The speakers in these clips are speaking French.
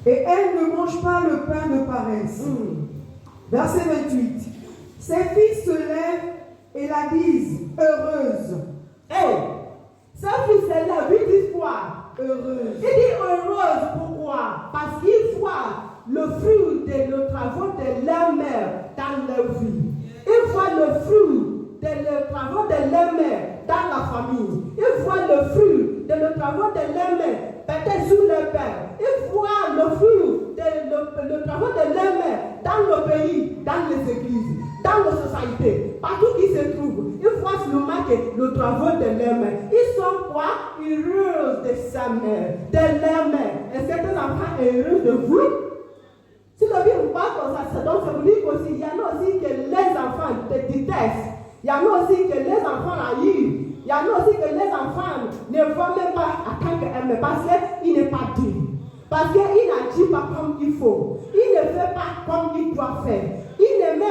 Et elle ne mange pas le pain de paresse. Verset 28. Ses fils se lèvent et la disent heureuse. Sa fille se lève, lui dit quoi? Heureuse. Il dit heureuse, pourquoi? Parce qu'il voit le fruit des travaux de leur mère dans leur vie. Il voit le fruit des travaux de leur mère dans la famille. Il voit le fruit des travaux de leur mère, peut-être sous leur père. Il voit le fruit des travaux de leur mère dans le pays, dans les églises, dans la société, partout qu'ils se trouvent. Ils voient seulement que le travail de leur mère. Ils sont quoi? Heureux de sa mère, de leur mère. Est-ce que tes enfants sont heureux de vous? Si la Bible parle comme ça, donc ça veut dire qu'aussi, il y en a aussi que les enfants te détestent. Il y en a aussi que les enfants haïssent. Il y en a aussi que les enfants ne vont même pas attendre qu'elle parce qu'il n'est pas digne. Parce qu'il n'agit pas comme il faut. Il ne fait pas comme il doit faire. Il ne met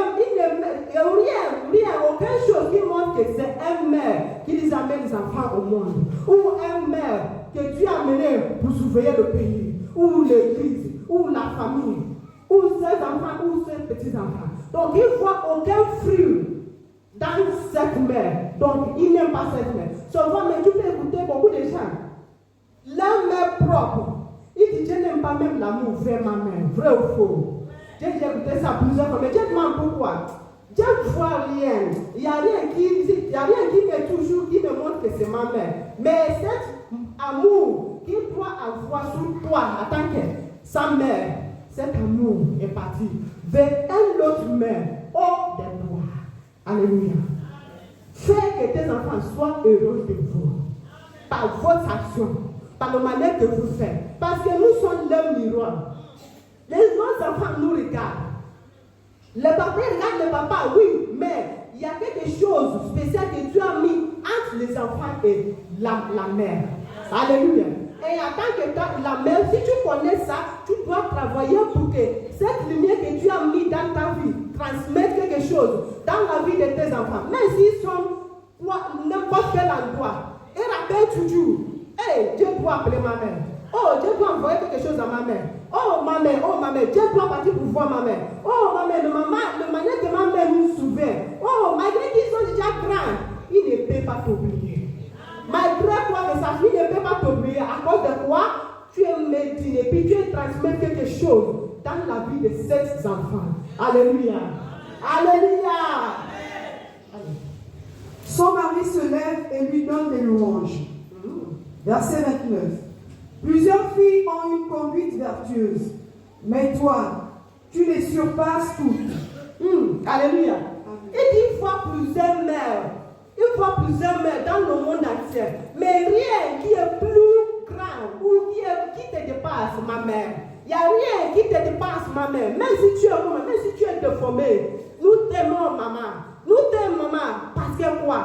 rien, aucune chose qui montre que c'est un mère qui les amène les enfants au monde. Ou un mère que tu as amené pour surveiller le pays. Ou l'église, ou la famille. Ou ses enfants, ou ses petits-enfants. Donc il ne voit aucun fruit dans cette mère. Donc il n'aime pas cette mère. Souvent, mais tu peux écouter beaucoup de gens. La mère propre. Il dit, je n'aime pas même l'amour vers ma mère. Vrai ou faux? J'ai écouté ça plusieurs fois. Mais je demande pourquoi. Je ne vois rien. Il n'y a rien qui me montre que c'est ma mère. Mais cet amour qu'il doit avoir sur toi en tant que sa mère, cet amour est parti vers un autre mère hors de toi. Alléluia. Fais que tes enfants soient heureux de vous. Par votre action. Par la manière que vous faites. Parce que nous sommes leur miroir. Les enfants nous regardent. Le papa regarde le papa, oui, mais il y a quelque chose de spécial que tu as mis entre les enfants et la mère. Alléluia. Et en tant que la mère, si tu connais ça, tu dois travailler pour que cette lumière que tu as mis dans ta vie transmette quelque chose dans la vie de tes enfants. Même s'ils sont n'importe quel endroit. Et rappelle toujours, Dieu doit appeler ma mère. Oh, Dieu doit envoyer quelque chose à ma mère. Oh, ma mère, Dieu doit partir pour voir ma mère. Oh, ma mère, le manière que ma mère nous souvient. Oh, malgré qu'ils sont déjà grands, il ne peut pas t'oublier. Malgré quoi que ça, il ne peut pas t'oublier. À cause de quoi? Tu es médine et puis tu transmets quelque chose dans la vie de ces enfants. Alléluia. Alléluia. Son mari se lève et lui donne des louanges. Verset 29. Plusieurs filles ont une conduite vertueuse, mais toi, tu les surpasses toutes. Alléluia. Il voit plusieurs mères. Il voit plusieurs mères dans le monde entier. Mais rien qui est plus grand ou qui te dépasse, ma mère. Il n'y a rien qui te dépasse, ma mère. Même si tu es maman, même si tu es déformé, nous t'aimons, maman. Nous t'aimons, maman. Parce que quoi?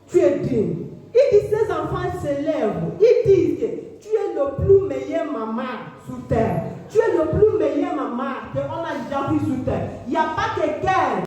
Tu es digne. Il dit, ces enfants se lèvent. Ils disent que tu es le plus meilleur maman sur terre. Tu es le plus meilleur maman qu'on a déjà vu sur terre. Il n'y a pas que